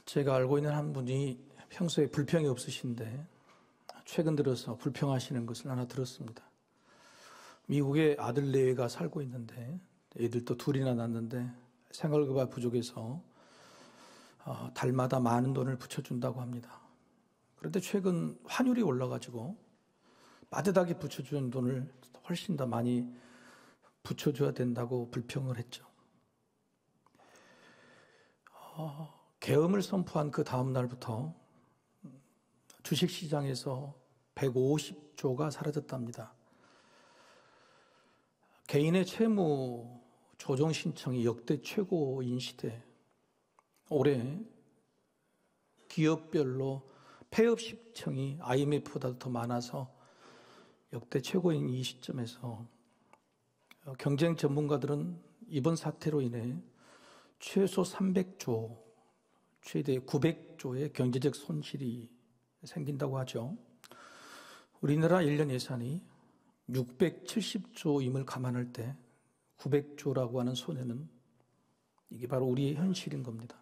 제가 알고 있는 한 분이 평소에 불평이 없으신데 최근 들어서 불평하시는 것을 하나 들었습니다. 미국에 아들 4애가 살고 있는데 애들도 둘이나 낳았는데 생활비가 부족해서 달마다 많은 돈을 붙여준다고 합니다. 그런데 최근 환율이 올라가지고 빠듯하게 붙여주는 돈을 훨씬 더 많이 붙여줘야 된다고 불평을 했죠. 계엄을 선포한 그 다음 날부터 주식시장에서 150조가 사라졌답니다. 개인의 채무 조정 신청이 역대 최고인 시대, 올해 기업별로 폐업 신청이 IMF보다도 더 많아서 역대 최고인 이 시점에서 경쟁 전문가들은 이번 사태로 인해 최소 300조, 최대 900조의 경제적 손실이 생긴다고 하죠. 우리나라 1년 예산이 670조임을 감안할 때 900조라고 하는 손해는 이게 바로 우리의 현실인 겁니다.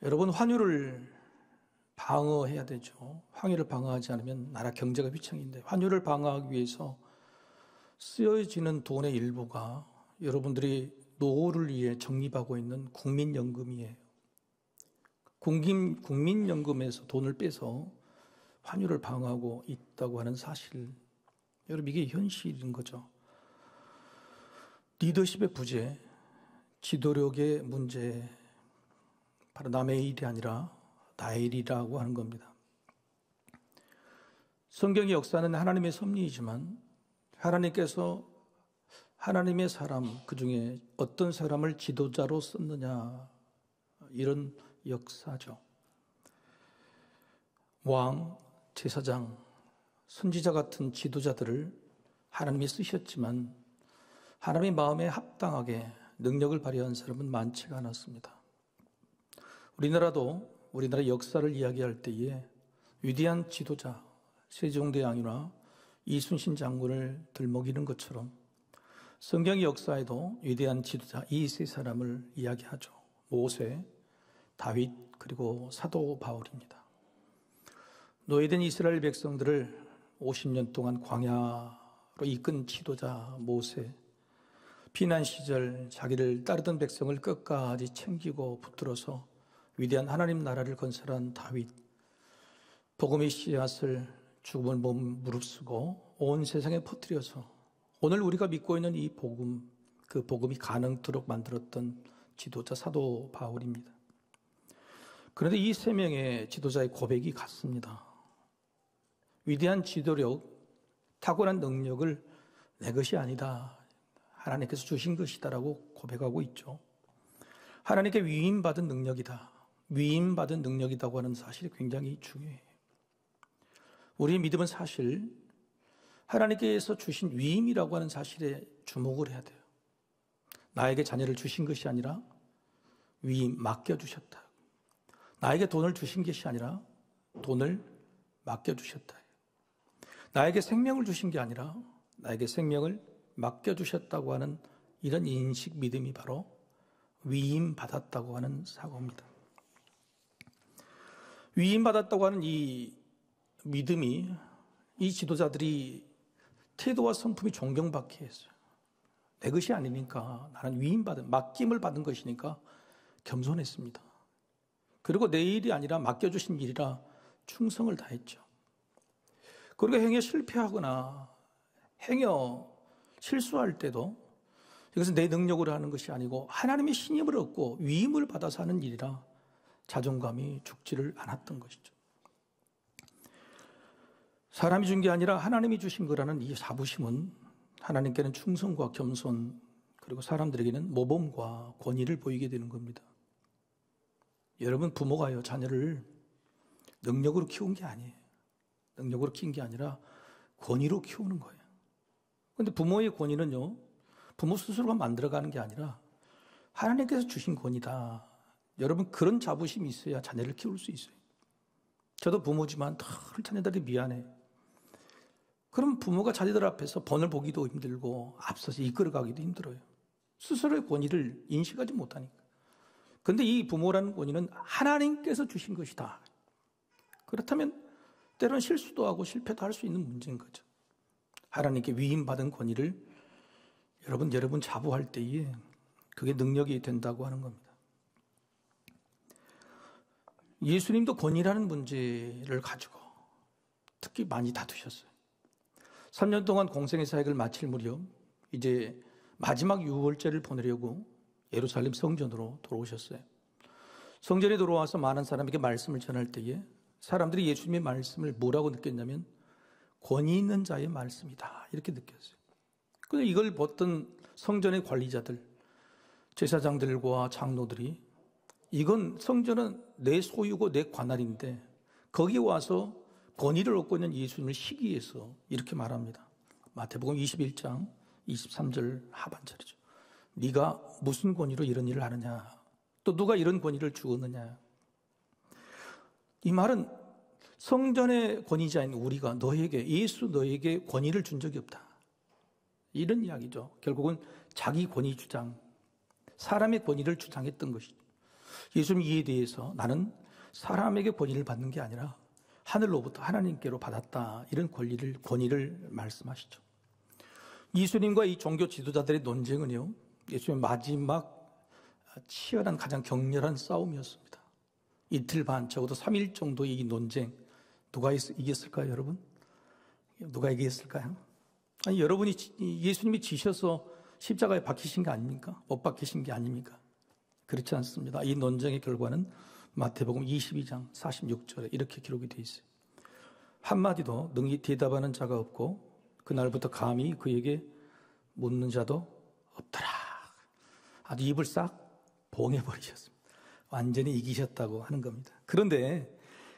여러분, 환율을 방어해야 되죠. 환율을 방어하지 않으면 나라 경제가 휘청인데 환율을 방어하기 위해서 쓰여지는 돈의 일부가 여러분들이 노후를 위해 적립하고 있는 국민연금이에요. 국민연금에서 돈을 빼서 환율을 방어하고 있다고 하는 사실, 여러분 이게 현실인 거죠. 리더십의 부재, 지도력의 문제, 바로 남의 일이 아니라 나의 일이라고 하는 겁니다. 성경의 역사는 하나님의 섭리이지만 하나님께서 하나님의 사람, 그 중에 어떤 사람을 지도자로 썼느냐, 이런 역사죠. 왕, 제사장, 선지자 같은 지도자들을 하나님이 쓰셨지만 하나님의 마음에 합당하게 능력을 발휘한 사람은 많지가 않았습니다. 우리나라 역사를 이야기할 때에 위대한 지도자 세종대왕이나 이순신 장군을 들먹이는 것처럼 성경의 역사에도 위대한 지도자 이 세 사람을 이야기하죠. 모세, 다윗, 그리고 사도 바울입니다. 노예된 이스라엘 백성들을 50년 동안 광야로 이끈 지도자 모세, 피난 시절 자기를 따르던 백성을 끝까지 챙기고 붙들어서 위대한 하나님 나라를 건설한 다윗, 복음의 씨앗을 죽음을 무릅쓰고 온 세상에 퍼뜨려서 오늘 우리가 믿고 있는 이 복음, 그 복음이 가능토록 만들었던 지도자 사도 바울입니다. 그런데 이 3명의 지도자의 고백이 같습니다. 위대한 지도력, 탁월한 능력을 내 것이 아니다, 하나님께서 주신 것이다라고 고백하고 있죠. 하나님께 위임받은 능력이다, 위임받은 능력이라고 하는 사실이 굉장히 중요해요. 우리의 믿음은 사실 하나님께서 주신 위임이라고 하는 사실에 주목을 해야 돼요. 나에게 자녀를 주신 것이 아니라 위임, 맡겨주셨다. 나에게 돈을 주신 것이 아니라 돈을 맡겨주셨다. 나에게 생명을 주신 게 아니라 나에게 생명을 맡겨주셨다고 하는 이런 인식, 믿음이 바로 위임받았다고 하는 사고입니다. 위임받았다고 하는 이 믿음이, 이 지도자들이 태도와 성품이 존경받게 했어요. 내 것이 아니니까, 나는 맡김을 받은 것이니까 겸손했습니다. 그리고 내 일이 아니라 맡겨주신 일이라 충성을 다했죠. 그리고 행여 실패하거나 행여 실수할 때도 이것은 내 능력으로 하는 것이 아니고 하나님의 신임을 얻고 위임을 받아서 하는 일이라 자존감이 죽지를 않았던 것이죠. 사람이 준 게 아니라 하나님이 주신 거라는 이 자부심은 하나님께는 충성과 겸손, 그리고 사람들에게는 모범과 권위를 보이게 되는 겁니다. 여러분, 부모가요, 자녀를 능력으로 키운 게 아니에요. 능력으로 키운 게 아니라 권위로 키우는 거예요. 그런데 부모의 권위는요, 부모 스스로가 만들어가는 게 아니라 하나님께서 주신 권위다. 여러분, 그런 자부심이 있어야 자녀를 키울 수 있어요. 저도 부모지만 늘 자녀들이 미안해. 그럼 부모가 자녀들 앞에서 본을 보기도 힘들고 앞서서 이끌어가기도 힘들어요. 스스로의 권위를 인식하지 못하니까. 그런데 이 부모라는 권위는 하나님께서 주신 것이다. 그렇다면 때로는 실수도 하고 실패도 할 수 있는 문제인 거죠. 하나님께 위임받은 권위를 여러분 자부할 때에 그게 능력이 된다고 하는 겁니다. 예수님도 권위라는 문제를 가지고 특히 많이 다투셨어요. 3년 동안 공생의 사역을 마칠 무렵 이제 마지막 유월절을 보내려고 예루살렘 성전으로 돌아오셨어요. 성전에 들어와서 많은 사람에게 말씀을 전할 때에 사람들이 예수님의 말씀을 뭐라고 느꼈냐면 권위 있는 자의 말씀이다 이렇게 느꼈어요. 그런데 이걸 보던 성전의 관리자들, 제사장들과 장로들이 이건 성전은 내 소유고 내 관할인데 거기 와서 권위를 얻고 있는 예수님을 시기해서 이렇게 말합니다. 마태복음 21장 23절 하반절이죠. 네가 무슨 권위로 이런 일을 하느냐? 또 누가 이런 권위를 주었느냐? 이 말은 성전의 권위자인 우리가 너에게 권위를 준 적이 없다. 이런 이야기죠. 결국은 자기 권위 주장, 사람의 권위를 주장했던 것이죠. 예수님 이에 대해서 나는 사람에게 권위를 받는 게 아니라 하늘로부터 하나님께로 받았다. 이런 권위를 말씀하시죠. 예수님과 이 종교 지도자들의 논쟁은요, 예수님의 마지막 치열한 가장 격렬한 싸움이었습니다. 이틀 반, 적어도 3일 정도의 이 논쟁, 누가 이겼을까요, 여러분? 누가 이겼을까요? 아니, 여러분이 예수님이 지셔서 십자가에 박히신 게 아닙니까? 못 박히신 게 아닙니까? 그렇지 않습니다. 이 논쟁의 결과는 마태복음 22장 46절에 이렇게 기록이 되어 있어요. 한마디도 능히 대답하는 자가 없고 그날부터 감히 그에게 묻는 자도 없더라. 아주 입을 싹 봉해버리셨습니다. 완전히 이기셨다고 하는 겁니다. 그런데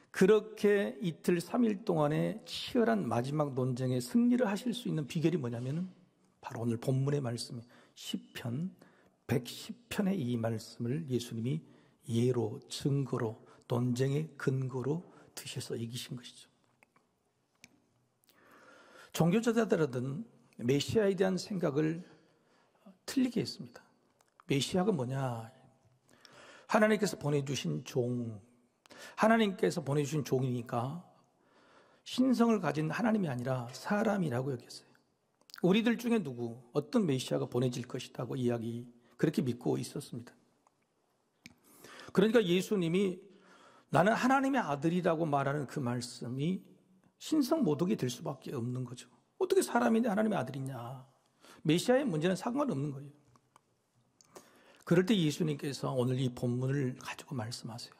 그렇게 이틀 3일 동안의 치열한 마지막 논쟁에 승리를 하실 수 있는 비결이 뭐냐면 바로 오늘 본문의 말씀 시편 110편의 이 말씀을 예수님이 예로, 증거로, 논쟁의 근거로 드셔서 이기신 것이죠. 종교지도자들은 메시아에 대한 생각을 틀리게 했습니다. 메시아가 뭐냐? 하나님께서 보내주신 종, 하나님께서 보내주신 종이니까 신성을 가진 하나님이 아니라 사람이라고 여겼어요. 우리들 중에 어떤 메시아가 보내질 것이라고 그렇게 믿고 있었습니다. 그러니까 예수님이 나는 하나님의 아들이라고 말하는 그 말씀이 신성 모독이 될 수밖에 없는 거죠. 어떻게 사람인데 하나님의 아들이냐? 메시아의 문제는 상관없는 거예요. 그럴 때 예수님께서 오늘 이 본문을 가지고 말씀하세요.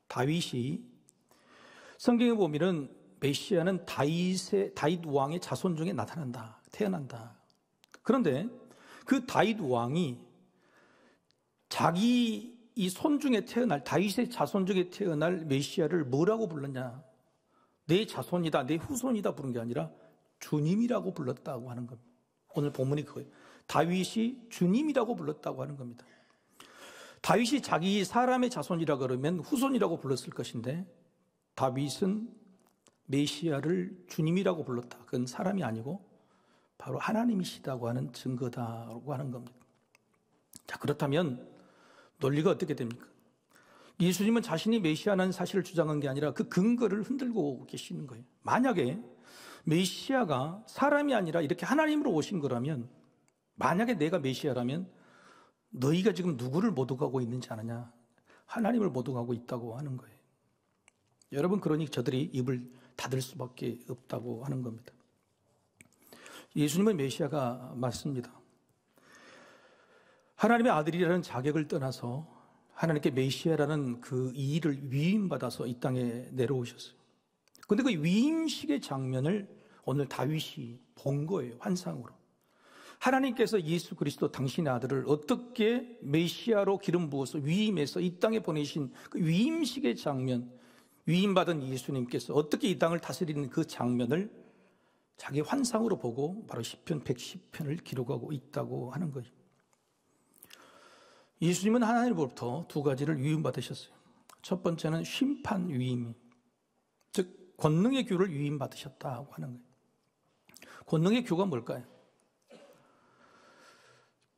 다윗이 성경에 보면은 메시아는 다윗 왕의 자손 중에 태어난다. 그런데 그 다윗 왕이 자기 이 손 중에 다윗의 자손 중에 태어날 메시아를 뭐라고 불렀냐? 내 자손이다, 내 후손이다 부른 게 아니라 주님이라고 불렀다고 하는 겁니다. 오늘 본문이 그거예요. 다윗이 주님이라고 불렀다고 하는 겁니다. 다윗이 자기 사람의 자손이라 그러면 후손이라고 불렀을 것인데 다윗은 메시아를 주님이라고 불렀다. 그건 사람이 아니고 바로 하나님이시다고 하는 증거다라고 하는 겁니다. 자, 그렇다면 논리가 어떻게 됩니까? 예수님은 자신이 메시아라는 사실을 주장한 게 아니라 그 근거를 흔들고 계시는 거예요. 만약에 메시아가 사람이 아니라 이렇게 하나님으로 오신 거라면, 만약에 내가 메시아라면 너희가 지금 누구를 모독하고 있는지 아느냐? 하나님을 모독하고 있다고 하는 거예요. 여러분, 그러니 저들이 입을 닫을 수밖에 없다고 하는 겁니다. 예수님은 메시아가 맞습니다. 하나님의 아들이라는 자격을 떠나서 하나님께 메시아라는 그 일을 위임받아서 이 땅에 내려오셨어요. 그런데 그 위임식의 장면을 오늘 다윗이 본 거예요. 환상으로. 하나님께서 예수 그리스도 당신의 아들을 어떻게 메시아로 기름 부어서 위임해서 이 땅에 보내신 그 위임식의 장면, 위임받은 예수님께서 어떻게 이 땅을 다스리는 그 장면을 자기 환상으로 보고 바로 시편 110편을 기록하고 있다고 하는 거예요. 예수님은 하나님으로부터 두 가지를 위임받으셨어요. 첫 번째는 심판 위임, 즉 권능의 규를 위임받으셨다고 하는 거예요. 권능의 규가 뭘까요?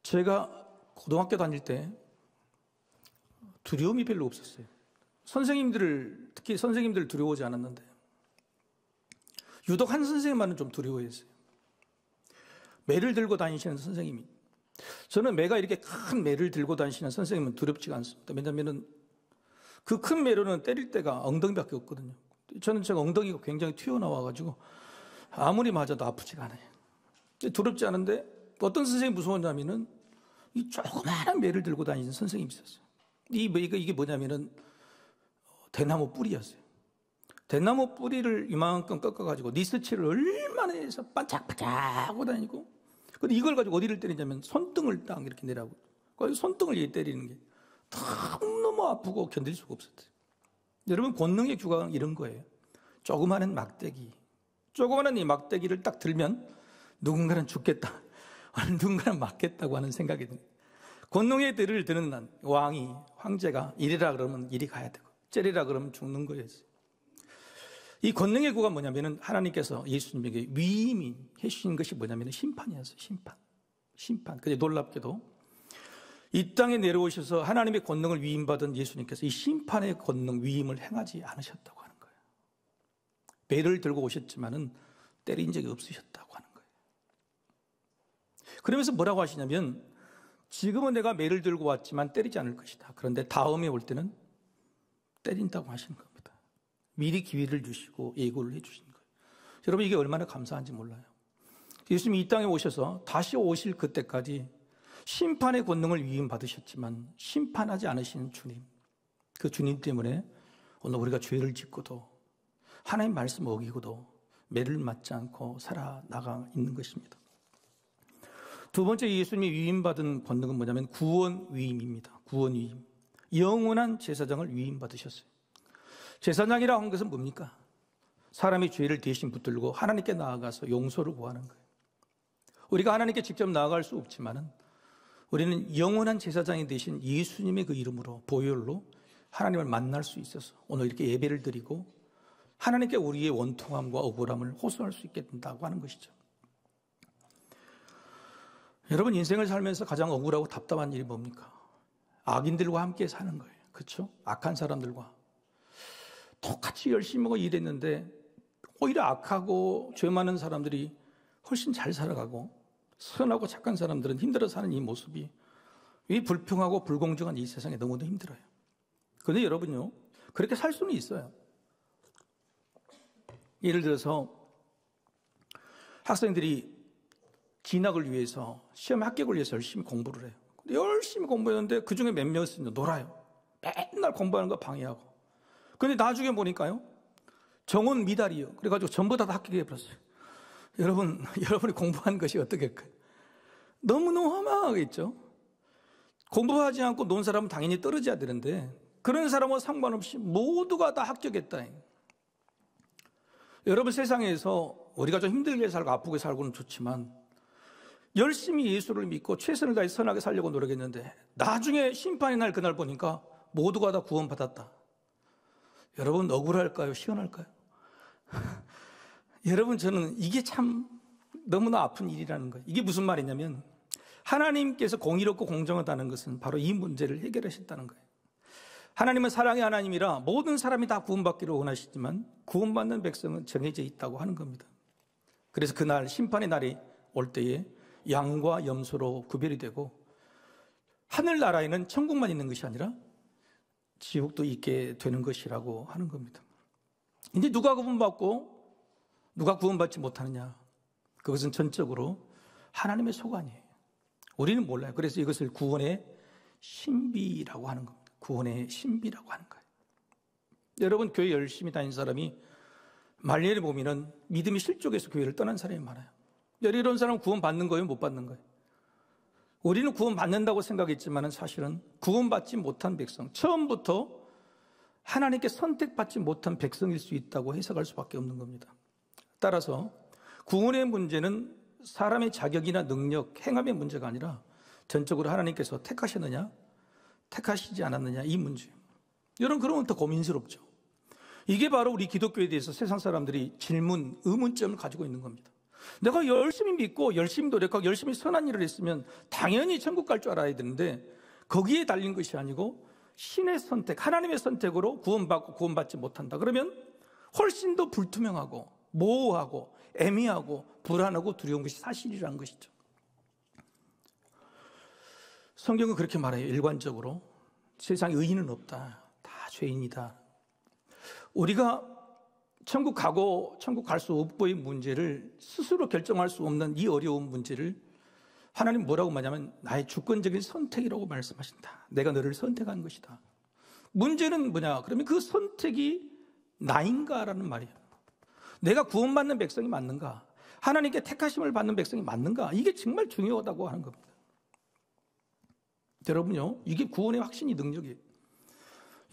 제가 고등학교 다닐 때 두려움이 별로 없었어요. 특히 선생님들을 두려워하지 않았는데 유독 한 선생님만은 좀 두려워했어요. 매를 들고 다니시는 선생님이. 저는 매가 이렇게 큰 매를 들고 다니시는 선생님은 두렵지가 않습니다. 왜냐하면 그 큰 매로는 때릴 때가 엉덩이밖에 없거든요. 저는 제가 엉덩이가 굉장히 튀어나와가지고 아무리 맞아도 아프지가 않아요. 두렵지 않은데 어떤 선생님이 무서웠냐면은 이 조그마한 매를 들고 다니는 선생님이 있었어요. 이게 뭐냐면은 대나무 뿌리였어요. 대나무 뿌리를 이만큼 꺾어가지고 니스치를 얼마나 해서 반짝반짝 하고 다니고, 근데 이걸 가지고 어디를 때리냐면 손등을 딱 이렇게 내라고. 손등을 때리는 게 너무 아프고 견딜 수가 없었어요. 여러분, 권능의 규각은 이런 거예요. 조그마한 막대기, 조그마한 이 막대기를 딱 들면 누군가는 죽겠다, 누군가는 맞겠다고 하는 생각이 듭니다. 권능의 뜰을 드는 황제가 이리라 그러면 이리 가야 되고 째리라 그러면 죽는 거였어요. 이 권능의 구가 뭐냐면은 하나님께서 예수님에게 위임이 해주신 것이 뭐냐면은 심판이었어요. 심판. 근데 놀랍게도 이 땅에 내려오셔서 하나님의 권능을 위임받은 예수님께서 이 심판의 권능 위임을 행하지 않으셨다고 하는 거예요. 배를 들고 오셨지만은 때린 적이 없으셨다고 하는 거예요. 그러면서 뭐라고 하시냐면, 지금은 내가 매를 들고 왔지만 때리지 않을 것이다. 그런데 다음에 올 때는 때린다고 하시는 겁니다. 미리 기회를 주시고 예고를 해주신 거예요. 여러분, 이게 얼마나 감사한지 몰라요. 예수님이 이 땅에 오셔서 다시 오실 그때까지 심판의 권능을 위임받으셨지만 심판하지 않으시는 주님, 그 주님 때문에 오늘 우리가 죄를 짓고도 하나님 말씀 어기고도 매를 맞지 않고 살아나가 있는 것입니다. 두 번째 예수님이 위임받은 권능은 뭐냐면 구원 위임입니다. 구원 위임. 영원한 제사장을 위임받으셨어요. 제사장이라고 하는 것은 뭡니까? 사람의 죄를 대신 붙들고 하나님께 나아가서 용서를 구하는 거예요. 우리가 하나님께 직접 나아갈 수 없지만은 우리는 영원한 제사장이 되신 예수님의 그 이름으로, 보혈로 하나님을 만날 수 있어서 오늘 이렇게 예배를 드리고 하나님께 우리의 원통함과 억울함을 호소할 수 있게 된다고 하는 것이죠. 여러분, 인생을 살면서 가장 억울하고 답답한 일이 뭡니까? 악인들과 함께 사는 거예요. 그렇죠? 악한 사람들과 똑같이 열심히 하고 일했는데 오히려 악하고 죄 많은 사람들이 훨씬 잘 살아가고 선하고 착한 사람들은 힘들어 사는 이 모습이, 이 불평하고 불공정한 이 세상에 너무도 힘들어요. 그런데 여러분요, 그렇게 살 수는 있어요. 예를 들어서 학생들이 진학을 위해서, 시험 합격을 위해서 열심히 공부를 해요. 근데 열심히 공부했는데 그중에 몇 명은 놀아요. 맨날 공부하는 거 방해하고. 근데 나중에 보니까요, 정원 미달이요. 그래가지고 전부 다 합격해버렸어요. 여러분이 공부한 것이 어떻겠어요? 너무너무 허망하겠죠? 공부하지 않고 논 사람은 당연히 떨어져야 되는데 그런 사람과 상관없이 모두가 다 합격했다. 여러분, 세상에서 우리가 좀 힘들게 살고 아프게 살고는 좋지만 열심히 예수를 믿고 최선을 다해 선하게 살려고 노력했는데 나중에 심판의 날, 그날 보니까 모두가 다 구원받았다. 여러분, 억울할까요? 시원할까요? 여러분, 저는 이게 참 너무나 아픈 일이라는 거예요. 이게 무슨 말이냐면 하나님께서 공의롭고 공정하다는 것은 바로 이 문제를 해결하셨다는 거예요. 하나님은 사랑의 하나님이라 모든 사람이 다 구원받기를 원하시지만 구원받는 백성은 정해져 있다고 하는 겁니다. 그래서 그날, 심판의 날이 올 때에 양과 염소로 구별이 되고 하늘나라에는 천국만 있는 것이 아니라 지옥도 있게 되는 것이라고 하는 겁니다. 이제 누가 구원받고 누가 구원받지 못하느냐, 그것은 전적으로 하나님의 소관이에요. 우리는 몰라요. 그래서 이것을 구원의 신비라고 하는 겁니다. 구원의 신비라고 하는 거예요. 여러분, 교회 열심히 다니는 사람이 말년에 보면은 믿음이 실족해서 교회를 떠난 사람이 많아요. 이런 사람은 구원받는 거예요? 못 받는 거예요? 우리는 구원받는다고 생각했지만 사실은 구원받지 못한 백성, 처음부터 하나님께 선택받지 못한 백성일 수 있다고 해석할 수밖에 없는 겁니다. 따라서 구원의 문제는 사람의 자격이나 능력, 행함의 문제가 아니라 전적으로 하나님께서 택하셨느냐, 택하시지 않았느냐, 이 문제예요. 여러분, 그러면 더 고민스럽죠. 이게 바로 우리 기독교에 대해서 세상 사람들이 의문점을 가지고 있는 겁니다. 내가 열심히 믿고 열심히 노력하고 열심히 선한 일을 했으면 당연히 천국 갈 줄 알아야 되는데 거기에 달린 것이 아니고 신의 선택, 하나님의 선택으로 구원받고 구원받지 못한다. 그러면 훨씬 더 불투명하고 모호하고 애매하고 불안하고 두려운 것이 사실이라는 것이죠. 성경은 그렇게 말해요. 일관적으로 세상에 의인은 없다. 다 죄인이다. 우리가 천국 가고 천국 갈 수 없고의 문제를 스스로 결정할 수 없는 이 어려운 문제를 하나님 뭐라고 말하냐면 나의 주권적인 선택이라고 말씀하신다. 내가 너를 선택한 것이다. 문제는 뭐냐? 그러면 그 선택이 나인가라는 말이에요. 내가 구원받는 백성이 맞는가? 하나님께 택하심을 받는 백성이 맞는가? 이게 정말 중요하다고 하는 겁니다. 여러분요, 이게 구원의 확신이 능력이에요.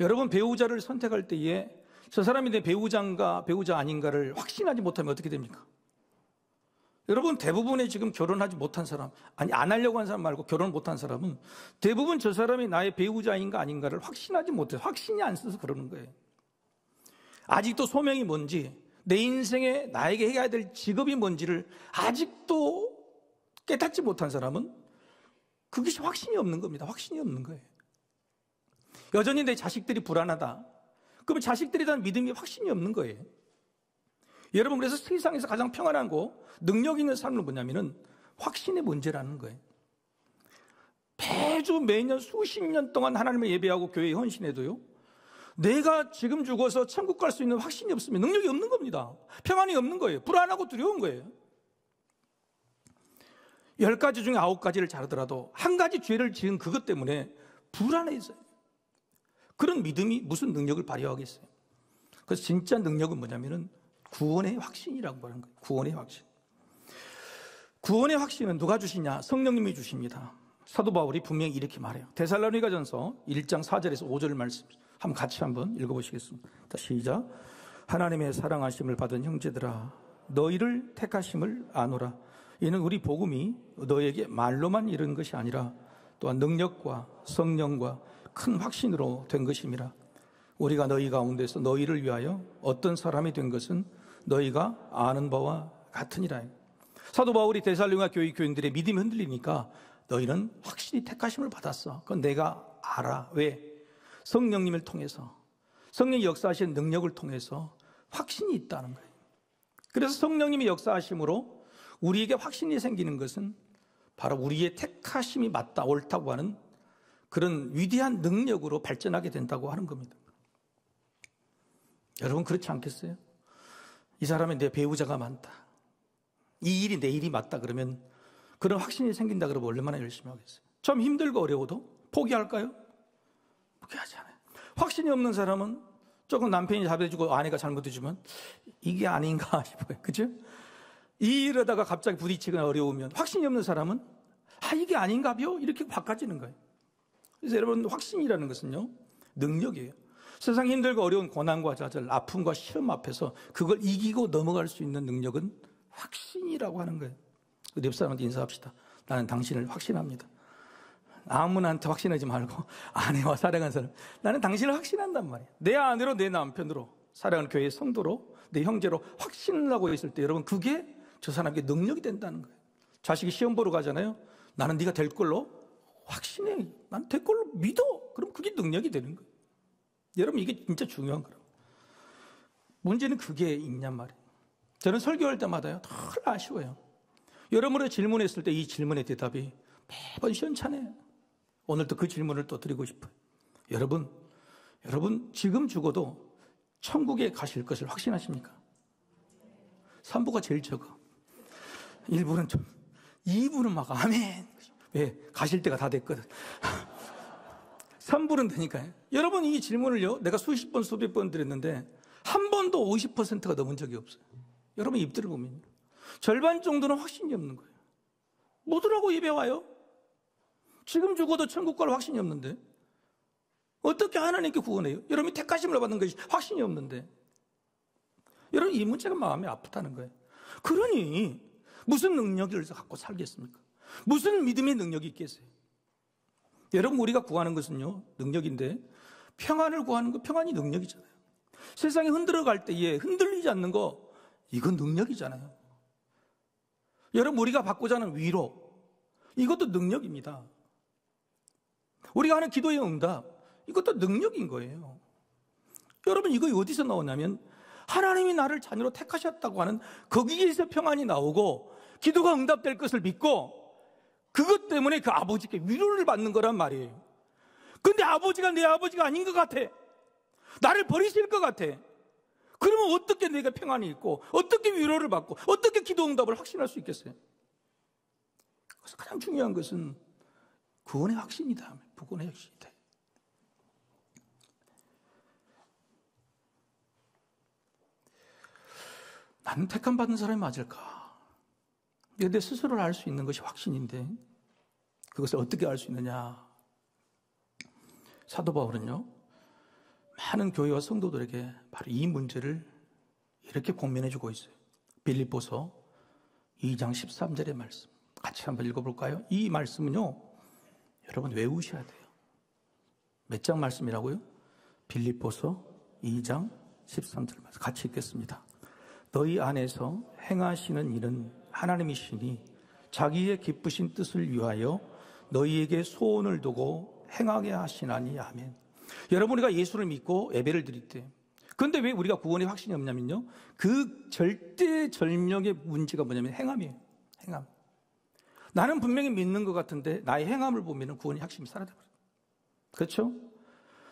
여러분 배우자를 선택할 때에 저 사람이 내 배우자인가 배우자 아닌가를 확신하지 못하면 어떻게 됩니까? 여러분 대부분의 지금 결혼하지 못한 사람, 아니 안 하려고 한 사람 말고 결혼 못한 사람은 대부분 저 사람이 나의 배우자인가 아닌가를 확신하지 못해요. 확신이 안 써서 그러는 거예요. 아직도 소명이 뭔지, 내 인생에 나에게 해야 될 직업이 뭔지를 아직도 깨닫지 못한 사람은 그것이 확신이 없는 겁니다. 확신이 없는 거예요. 여전히 내 자식들이 불안하다. 그러면 자식들에 대한 믿음이 확신이 없는 거예요. 여러분, 그래서 세상에서 가장 평안하고 능력 있는 삶은 뭐냐면은 확신의 문제라는 거예요. 매주 매년 수십 년 동안 하나님을 예배하고 교회에 헌신해도요, 내가 지금 죽어서 천국 갈 수 있는 확신이 없으면 능력이 없는 겁니다. 평안이 없는 거예요. 불안하고 두려운 거예요. 10가지 중에 9가지를 잘하더라도 한 가지 죄를 지은 그것 때문에 불안해져요. 그런 믿음이 무슨 능력을 발휘하겠어요? 그래서 진짜 능력은 뭐냐면은 구원의 확신이라고 하는 거예요. 구원의 확신. 구원의 확신은 누가 주시냐? 성령님이 주십니다. 사도 바울이 분명히 이렇게 말해요. 데살로니가전서 1장 4절에서 5절 말씀 한번 같이 한번 읽어보시겠습니다. 시작. 하나님의 사랑하심을 받은 형제들아, 너희를 택하심을 아노라. 이는 우리 복음이 너에게 말로만 이른 것이 아니라 또한 능력과 성령과 큰 확신으로 된 것임이라. 우리가 너희 가운데서 너희를 위하여 어떤 사람이 된 것은 너희가 아는 바와 같으니라. 사도 바울이 데살로니가 교회 교인들의 믿음이 흔들리니까 너희는 확실히 택하심을 받았어. 그건 내가 알아. 왜? 성령님을 통해서, 성령이 역사하시는 능력을 통해서 확신이 있다는 거예요. 그래서 성령님이 역사하심으로 우리에게 확신이 생기는 것은 바로 우리의 택하심이 맞다, 옳다고 하는 그런 위대한 능력으로 발전하게 된다고 하는 겁니다. 여러분 그렇지 않겠어요? 이 사람은 내 배우자가 많다, 이 일이 내 일이 맞다 그러면 그런 확신이 생긴다 그러면 얼마나 열심히 하겠어요? 좀 힘들고 어려워도 포기할까요? 포기하지 않아요. 확신이 없는 사람은 조금 남편이 잘해주고 아내가 잘못해주면 이게 아닌가 싶어요. 그죠? 이 일하다가 갑자기 부딪히거나 어려우면 확신이 없는 사람은 이게 아닌가요? 이렇게 바꿔지는 거예요. 그래서 여러분 확신이라는 것은요, 능력이에요. 세상 힘들고 어려운 고난과 좌절, 아픔과 시험 앞에서 그걸 이기고 넘어갈 수 있는 능력은 확신이라고 하는 거예요. 옆 사람한테 인사합시다. 나는 당신을 확신합니다. 아무나한테 확신하지 말고 아내와 사랑하는 사람, 나는 당신을 확신한단 말이에요. 내 아내로, 내 남편으로, 사랑하는 교회의 성도로, 내 형제로 확신을 하고 있을 때 여러분 그게 저 사람에게 능력이 된다는 거예요. 자식이 시험 보러 가잖아요. 나는 네가 될 걸로 확신해. 난 될 걸로 믿어. 그럼 그게 능력이 되는 거예요. 여러분 이게 진짜 중요한 거라고. 문제는 그게 있냔 말이에요. 저는 설교할 때마다요 늘 아쉬워요. 여러분을 질문했을 때 이 질문의 대답이 매번 시원찮아요. 오늘도 그 질문을 또 드리고 싶어요. 여러분 지금 죽어도 천국에 가실 것을 확신하십니까? 3부가 제일 적어. 1부는 좀, 2부는 막 아멘. 왜? 가실 때가 다 됐거든. 3부는 되니까요. 여러분 이 질문을요 내가 수십 번 수백 번 드렸는데 한 번도 50%가 넘은 적이 없어요. 여러분 입들을 보면 절반 정도는 확신이 없는 거예요. 뭐더라고 예배 와요? 지금 죽어도 천국 갈 확신이 없는데 어떻게 하나님께 구원해요? 여러분이 택하심을 받는 것이 확신이 없는데 여러분 이 문제가 마음이 아프다는 거예요. 그러니 무슨 능력을 갖고 살겠습니까? 무슨 믿음의 능력이 있겠어요? 여러분 우리가 구하는 것은요 능력인데 평안을 구하는 거 평안이 능력이잖아요. 세상이 흔들어갈 때에 흔들리지 않는 거 이건 능력이잖아요. 여러분 우리가 받고자 하는 위로 이것도 능력입니다. 우리가 하는 기도의 응답 이것도 능력인 거예요. 여러분, 이거 어디서 나오냐면 하나님이 나를 자녀로 택하셨다고 하는 거기에서 평안이 나오고 기도가 응답될 것을 믿고 그것 때문에 그 아버지께 위로를 받는 거란 말이에요. 근데 아버지가 내 아버지가 아닌 것 같아. 나를 버리실 것 같아. 그러면 어떻게 내가 평안이 있고 어떻게 위로를 받고 어떻게 기도 응답을 확신할 수 있겠어요? 그래서 가장 중요한 것은 구원의 확신이다. 구원의 확신이다. 나는 택함 받은 사람이 맞을까? 내 스스로를 알 수 있는 것이 확신인데 그것을 어떻게 알 수 있느냐? 사도 바울은요, 많은 교회와 성도들에게 바로 이 문제를 이렇게 권면해 주고 있어요. 빌립보서 2장 13절의 말씀 같이 한번 읽어볼까요? 이 말씀은요, 여러분 외우셔야 돼요. 몇 장 말씀이라고요? 빌립보서 2장 13절 말씀 같이 읽겠습니다. 너희 안에서 행하시는 일은 하나님이시니 자기의 기쁘신 뜻을 위하여 너희에게 소원을 두고 행하게 하시나니. 아멘. 여러분, 우리가 예수를 믿고 예배를 드릴 때, 그런데 왜 우리가 구원의 확신이 없냐면요, 그 절대절명의 문제가 뭐냐면 행함이에요. 행함. 나는 분명히 믿는 것 같은데 나의 행함을 보면 구원의 확신이 사라져버려요. 그렇죠?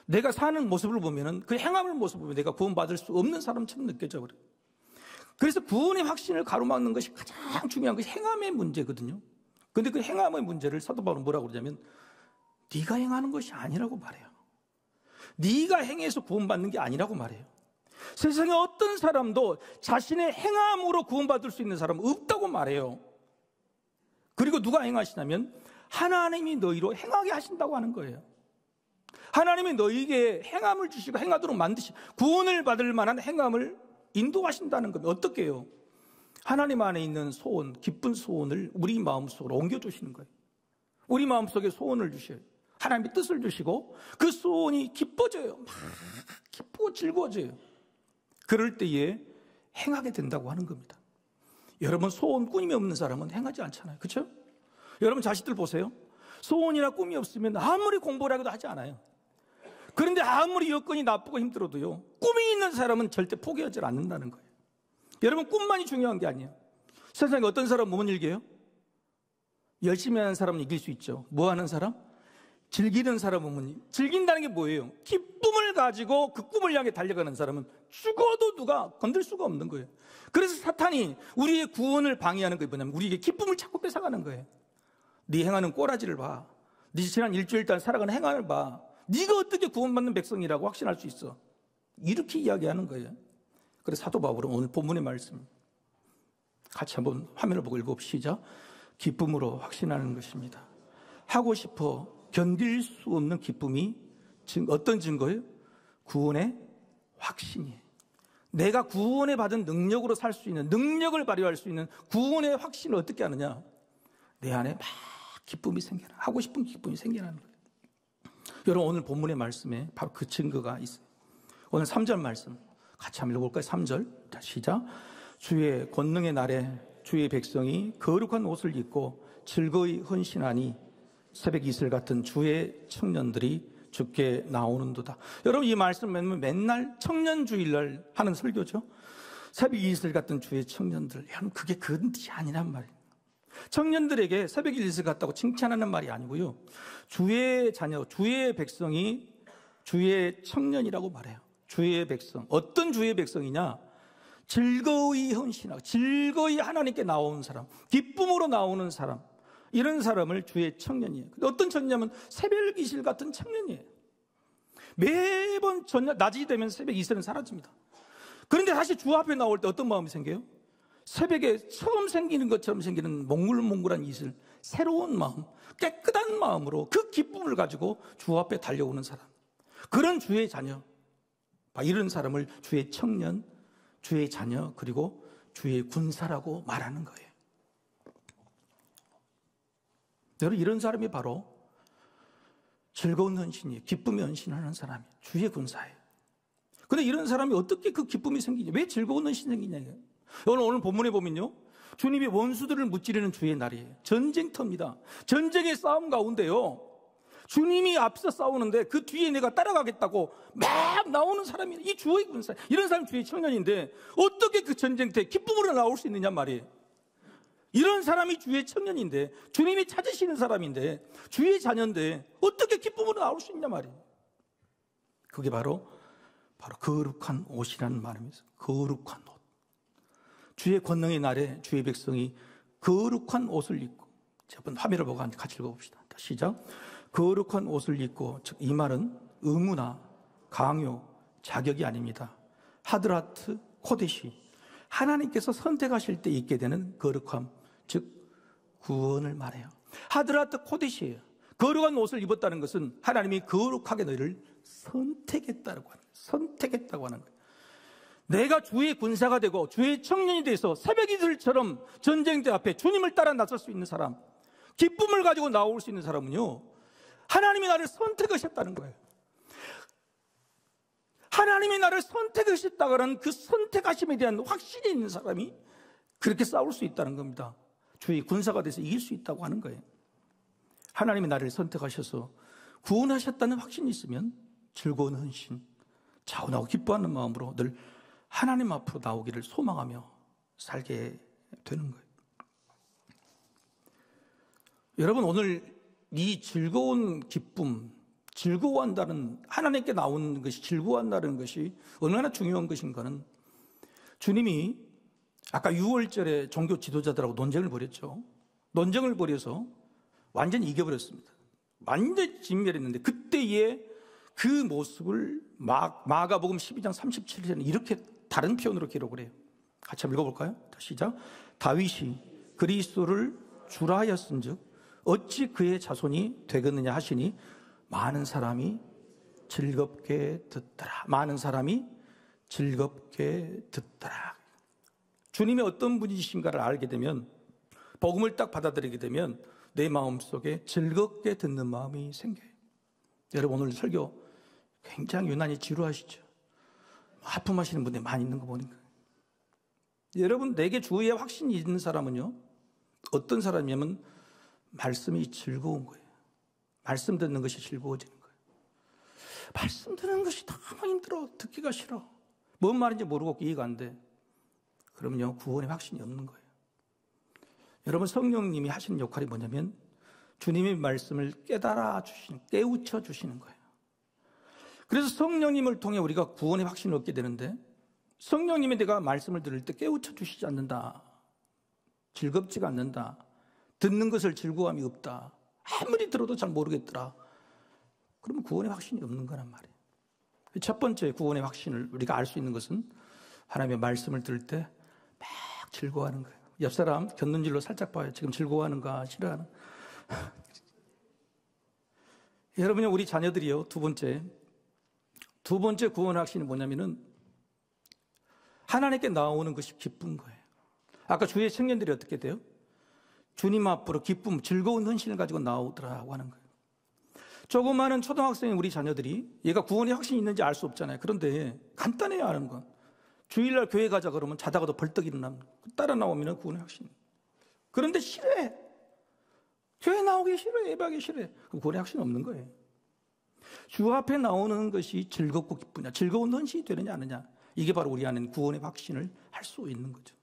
내가 사는 모습을 보면 그 행함을 모습을 보면 내가 구원받을 수 없는 사람처럼 느껴져 버려요. 그래서 구원의 확신을 가로막는 것이 가장 중요한 것이 행함의 문제거든요. 그런데 그 행함의 문제를 사도 바울은 뭐라고 그러냐면 네가 행하는 것이 아니라고 말해요. 네가 행해서 구원받는 게 아니라고 말해요. 세상에 어떤 사람도 자신의 행함으로 구원받을 수 있는 사람은 없다고 말해요. 그리고 누가 행하시냐면 하나님이 너희로 행하게 하신다고 하는 거예요. 하나님이 너희에게 행함을 주시고 행하도록 만드시고 구원을 받을 만한 행함을 인도하신다는 겁니다. 어떻게 해요? 하나님 안에 있는 소원, 기쁜 소원을 우리 마음속으로 옮겨주시는 거예요. 우리 마음속에 소원을 주셔요. 하나님의 뜻을 주시고 그 소원이 기뻐져요. 막 기쁘고 즐거워져요. 그럴 때에 행하게 된다고 하는 겁니다. 여러분, 소원, 꿈이 없는 사람은 행하지 않잖아요. 그렇죠? 여러분 자식들 보세요. 소원이나 꿈이 없으면 아무리 공부를 하기도 하지 않아요. 그런데 아무리 여건이 나쁘고 힘들어도요, 꿈이 있는 사람은 절대 포기하지 않는다는 거예요. 여러분, 꿈만이 중요한 게 아니에요. 세상에 어떤 사람은 못 이겨요? 열심히 하는 사람은 이길 수 있죠. 뭐 하는 사람? 즐기는 사람은 즐긴다는 게 뭐예요? 기쁨을 가지고 그 꿈을 향해 달려가는 사람은 죽어도 누가 건들 수가 없는 거예요. 그래서 사탄이 우리의 구원을 방해하는 게 뭐냐면 우리에게 기쁨을 자꾸 뺏어가는 거예요. 네 행하는 꼬라지를 봐. 네 지난 일주일 동안 살아가는 행함을 봐. 네가 어떻게 구원받는 백성이라고 확신할 수 있어? 이렇게 이야기하는 거예요. 그래서 사도 바울은 오늘 본문의 말씀 같이 한번 화면을 보고 읽어봅시다. 기쁨으로 확신하는 것입니다. 하고 싶어 견딜 수 없는 기쁨이 어떤 증거예요? 구원의 확신이에요. 내가 구원에 받은 능력으로 살 수 있는, 능력을 발휘할 수 있는 구원의 확신을 어떻게 하느냐? 내 안에 막 기쁨이 생겨나, 하고 싶은 기쁨이 생겨나는 거예요. 여러분, 오늘 본문의 말씀에 바로 그 증거가 있어요. 오늘 3절 말씀 같이 한번 읽어볼까요? 3절. 자, 시작. 주의 권능의 날에 주의 백성이 거룩한 옷을 입고 즐거이 헌신하니 새벽 이슬 같은 주의 청년들이 주께 나오는도다. 여러분, 이 말씀 맨날 청년주일날 하는 설교죠. 새벽 이슬 같은 주의 청년들. 여러분, 그게 그런 뜻이 아니란 말이에요. 청년들에게 새벽 이슬 같다고 칭찬하는 말이 아니고요, 주의 자녀, 주의 백성이 주의 청년이라고 말해요. 주의 백성. 어떤 주의 백성이냐? 즐거이 헌신하고 즐거이 하나님께 나오는 사람, 기쁨으로 나오는 사람, 이런 사람을 주의 청년이에요. 근데 어떤 청년이냐면 새벽 이슬 같은 청년이에요. 매번 낮이 되면 새벽 이슬은 사라집니다. 그런데 다시 주 앞에 나올 때 어떤 마음이 생겨요? 새벽에 처음 생기는 것처럼 생기는 몽글몽글한 이슬, 새로운 마음, 깨끗한 마음으로 그 기쁨을 가지고 주 앞에 달려오는 사람, 그런 주의 자녀, 이런 사람을 주의 청년, 주의 자녀, 그리고 주의 군사라고 말하는 거예요. 여러분, 이런 사람이 바로 즐거운 헌신이에요. 기쁨의 헌신하는 사람이에요. 주의 군사예요. 그런데 이런 사람이 어떻게 그 기쁨이 생기냐? 왜 즐거운 헌신이 생기냐? 오늘 본문에 보면요, 주님이 원수들을 무찌르는 주의 날이에요. 전쟁터입니다. 전쟁의 싸움 가운데요, 주님이 앞서 싸우는데 그 뒤에 내가 따라가겠다고 막 나오는 사람이 이 주의 군사, 이런 사람이 주의 청년인데 어떻게 그 전쟁터에 기쁨으로 나올 수 있느냐 말이에요. 이런 사람이 주의 청년인데, 주님이 찾으시는 사람인데, 주의 자녀인데 어떻게 기쁨으로 나올 수 있냐 말이에요. 그게 바로 거룩한 옷이라는 말입니다. 거룩한 옷. 주의 권능의 날에 주의 백성이 거룩한 옷을 입고, 한번 화면을 보고 같이 읽어봅시다. 시작. 거룩한 옷을 입고, 즉 이 말은 의무나 강요, 자격이 아닙니다. 하드라트 코데시, 하나님께서 선택하실 때 입게 되는 거룩함, 즉 구원을 말해요. 하드라트 코데시예요. 거룩한 옷을 입었다는 것은 하나님이 거룩하게 너희를 선택했다고 하는 거예요. 내가 주의 군사가 되고 주의 청년이 돼서 새벽이들처럼 전쟁대 앞에 주님을 따라 나설 수 있는 사람, 기쁨을 가지고 나올 수 있는 사람은요, 하나님이 나를 선택하셨다는 거예요. 하나님이 나를 선택하셨다는 그 선택하심에 대한 확신이 있는 사람이 그렇게 싸울 수 있다는 겁니다. 주의 군사가 돼서 이길 수 있다고 하는 거예요. 하나님이 나를 선택하셔서 구원하셨다는 확신이 있으면 즐거운 헌신, 자원하고 기뻐하는 마음으로 늘 하나님 앞으로 나오기를 소망하며 살게 되는 거예요. 여러분, 오늘 이 즐거운 기쁨, 즐거워한다는, 하나님께 나오는 것이 즐거워한다는 것이 얼마나 중요한 것인가는 주님이 아까 6월절에 종교 지도자들하고 논쟁을 벌였죠. 논쟁을 벌여서 완전히 이겨버렸습니다. 완전히 진멸했는데 그때의 그 모습을 마가복음 12장 37절에는 이렇게 다른 표현으로 기록을 해요. 같이 한번 읽어볼까요? 시작. 다윗이 그리스도를 주라 하였은즉 어찌 그의 자손이 되겠느냐 하시니 많은 사람이 즐겁게 듣더라. 많은 사람이 즐겁게 듣더라. 주님이 어떤 분이신가를 알게 되면, 복음을 딱 받아들이게 되면 내 마음속에 즐겁게 듣는 마음이 생겨요. 여러분, 오늘 설교 굉장히 유난히 지루하시죠? 하품하시는 분들이 많이 있는 거 보니까. 여러분, 내게 주의 확신이 있는 사람은요, 어떤 사람이냐면 말씀이 즐거운 거예요. 말씀 듣는 것이 즐거워지는 거예요. 말씀 듣는 것이 너무 힘들어. 듣기가 싫어. 뭔 말인지 모르고 이해가 안 돼. 그러면요, 구원의 확신이 없는 거예요. 여러분, 성령님이 하시는 역할이 뭐냐면 주님의 말씀을 깨달아 주시는, 깨우쳐 주시는 거예요. 그래서 성령님을 통해 우리가 구원의 확신을 얻게 되는데, 성령님이 내가 말씀을 들을 때 깨우쳐 주시지 않는다, 즐겁지가 않는다, 듣는 것을 즐거움이 없다, 아무리 들어도 잘 모르겠더라, 그러면 구원의 확신이 없는 거란 말이에요. 첫 번째 구원의 확신을 우리가 알 수 있는 것은 하나님의 말씀을 들을 때 막 즐거워하는 거예요. 옆 사람 곁눈질로 살짝 봐요. 지금 즐거워하는가 싫어하는. 여러분요, 우리 자녀들이요, 두 번째 구원의 확신이 뭐냐면은 하나님께 나오는 것이 기쁜 거예요. 아까 주의 청년들이 어떻게 돼요? 주님 앞으로 기쁨, 즐거운 헌신을 가지고 나오더라고 하는 거예요. 조그마한 초등학생인 우리 자녀들이 얘가 구원의 확신이 있는지 알 수 없잖아요. 그런데 간단해요, 아는 건. 주일날 교회 가자 그러면 자다가도 벌떡 일어나면 따라 나오면 구원의 확신. 그런데 싫어해. 교회 나오기 싫어해. 예배하기 싫어해. 그럼 구원의 확신이 없는 거예요. 주 앞에 나오는 것이 즐겁고 기쁘냐, 즐거운 헌신이 되느냐 아느냐, 이게 바로 우리 안에는 구원의 확신을 할 수 있는 거죠.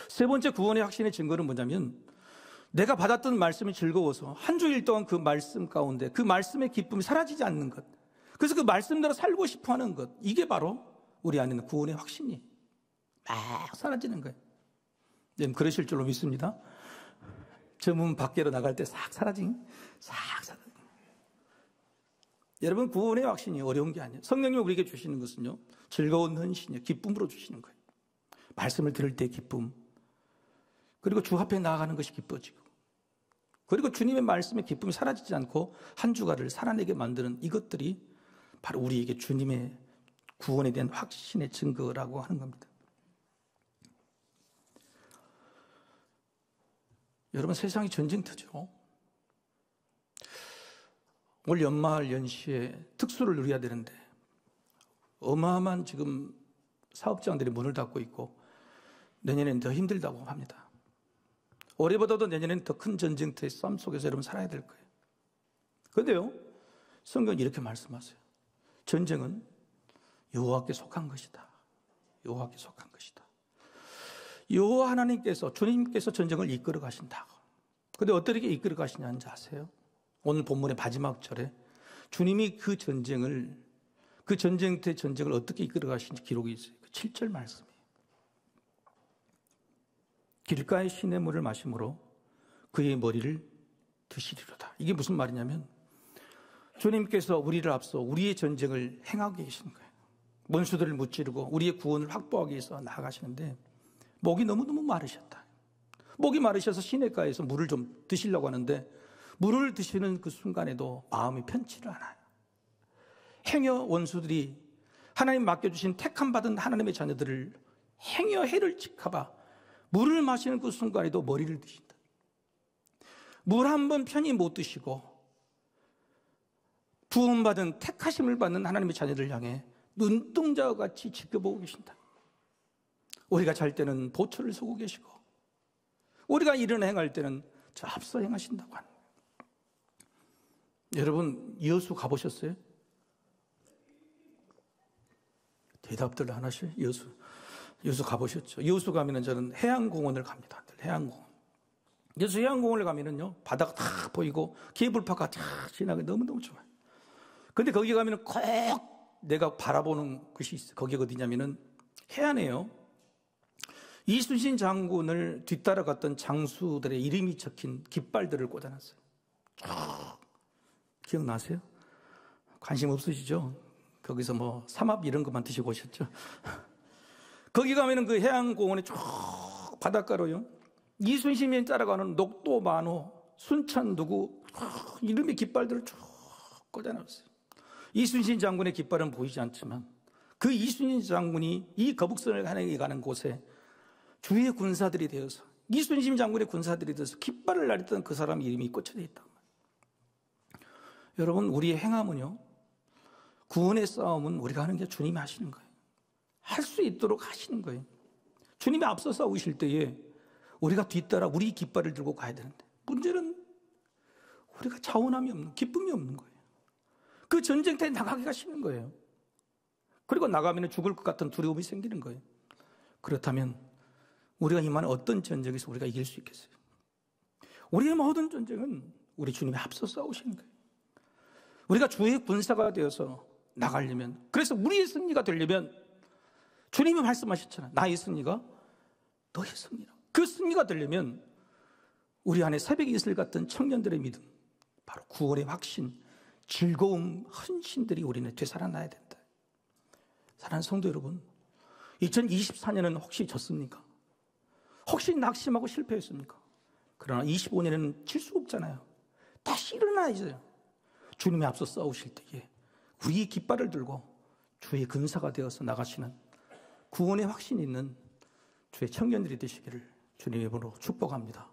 세 번째 구원의 확신의 증거는 뭐냐면 내가 받았던 말씀이 즐거워서 한 주일 동안 그 말씀 가운데 그 말씀의 기쁨이 사라지지 않는 것, 그래서 그 말씀대로 살고 싶어 하는 것, 이게 바로 우리 안에는 구원의 확신이 막 사라지는 거예요. 네, 그러실 줄로 믿습니다. 저 문 밖으로 나갈 때 싹 사라진. 여러분, 구원의 확신이 어려운 게 아니에요. 성령님이 우리에게 주시는 것은요, 즐거운 헌신이요, 기쁨으로 주시는 거예요. 말씀을 들을 때 기쁨, 그리고 주 앞에 나아가는 것이 기뻐지고, 그리고 주님의 말씀의 기쁨이 사라지지 않고 한 주간을 살아내게 만드는 이것들이 바로 우리에게 주님의 구원에 대한 확신의 증거라고 하는 겁니다. 여러분, 세상이 전쟁터죠. 올 연말 연시에 특수를 누려야 되는데 어마어마한 지금 사업장들이 문을 닫고 있고 내년에는 더 힘들다고 합니다. 올해보다도 내년에는 더 큰 전쟁터의 싸움 속에서 여러분 살아야 될 거예요. 그런데요, 성경은 이렇게 말씀하세요. 전쟁은 여호와께 속한 것이다. 여호와께 속한 것이다. 여호와 하나님께서, 주님께서 전쟁을 이끌어 가신다고. 그런데 어떻게 이끌어 가시냐는지 아세요? 오늘 본문의 마지막 절에 주님이 그 전쟁 때 전쟁을 어떻게 이끌어 가시는지 기록이 있어요. 그 7절 말씀이에요. 길가의 시냇물을 마심으로 그의 머리를 드시리로다. 이게 무슨 말이냐면 주님께서 우리를 앞서 우리의 전쟁을 행하고 계시는 거예요. 원수들을 무찌르고 우리의 구원을 확보하기 위해서 나아가시는데 목이 너무너무 마르셨다. 목이 마르셔서 시냇가에서 물을 좀 드시려고 하는데 물을 드시는 그 순간에도 마음이 편치를 않아요. 행여 원수들이 하나님 맡겨주신 택함 받은 하나님의 자녀들을 행여 해를 칠까봐 물을 마시는 그 순간에도 머리를 드신다. 물 한 번 편히 못 드시고 구원받은 택하심을 받는 하나님의 자녀들 향해 눈동자와 같이 지켜보고 계신다. 우리가 잘 때는 보초를 서고 계시고 우리가 일을 행할 때는 저 앞서 행하신다고 하는 거예요. 여러분 여수 가보셨어요? 대답들 하나씩. 여수 가보셨죠? 여수 가면은 저는 해양공원을 갑니다. 해양공원. 여수 해양공원을 가면은요 바다가 다 보이고 케이블카가 다 지나가 너무너무 좋아요. 근데 거기 가면은 꼭 내가 바라보는 것이 있어요. 거기가 어디냐면은 해안에요. 이순신 장군을 뒤따라갔던 장수들의 이름이 적힌 깃발들을 꽂아놨어요. 기억나세요? 관심 없으시죠? 거기서 뭐 삼합 이런 것만 드시고 오셨죠? 거기 가면은 그 해안공원에 쭉 바닷가로요. 이순신이 따라가는 녹도 만호, 순천 누구 이름의 깃발들을 쭉 꽂아놨어요. 이순신 장군의 깃발은 보이지 않지만 그 이순신 장군이 이 거북선을 향해 가는 곳에 주의 군사들이 되어서 이순신 장군의 군사들이 되어서 깃발을 날렸던 그 사람 이름이 꽂혀져 있다. 여러분 우리의 행함은요 구원의 싸움은 우리가 하는 게 주님이 하시는 거예요. 할 수 있도록 하시는 거예요. 주님이 앞서 싸우실 때에 우리가 뒤따라 우리 깃발을 들고 가야 되는데 문제는 우리가 자원함이 없는, 기쁨이 없는 거예요. 그 전쟁터에 나가기가 싫은 거예요. 그리고 나가면 죽을 것 같은 두려움이 생기는 거예요. 그렇다면 우리가 임하는 어떤 전쟁에서 우리가 이길 수 있겠어요? 우리의 모든 전쟁은 우리 주님이 앞서 싸우시는 거예요. 우리가 주의 군사가 되어서 나가려면, 그래서 우리의 승리가 되려면 주님이 말씀하셨잖아요. 나의 승리가 너의 승리라. 그 승리가 되려면 우리 안에 새벽의 이슬 같은 청년들의 믿음, 바로 구원의 확신, 즐거움, 헌신들이 우리는 되살아나야 된다. 사랑하는 성도 여러분, 2024년은 혹시 졌습니까? 혹시 낙심하고 실패했습니까? 그러나 25년에는 질 수 없잖아요. 다시 일어나야죠. 주님이 앞서 싸우실 때에 우리의 깃발을 들고 주의 근사가 되어서 나가시는 구원의 확신이 있는 주의 청년들이 되시기를 주님의 이름으로 축복합니다.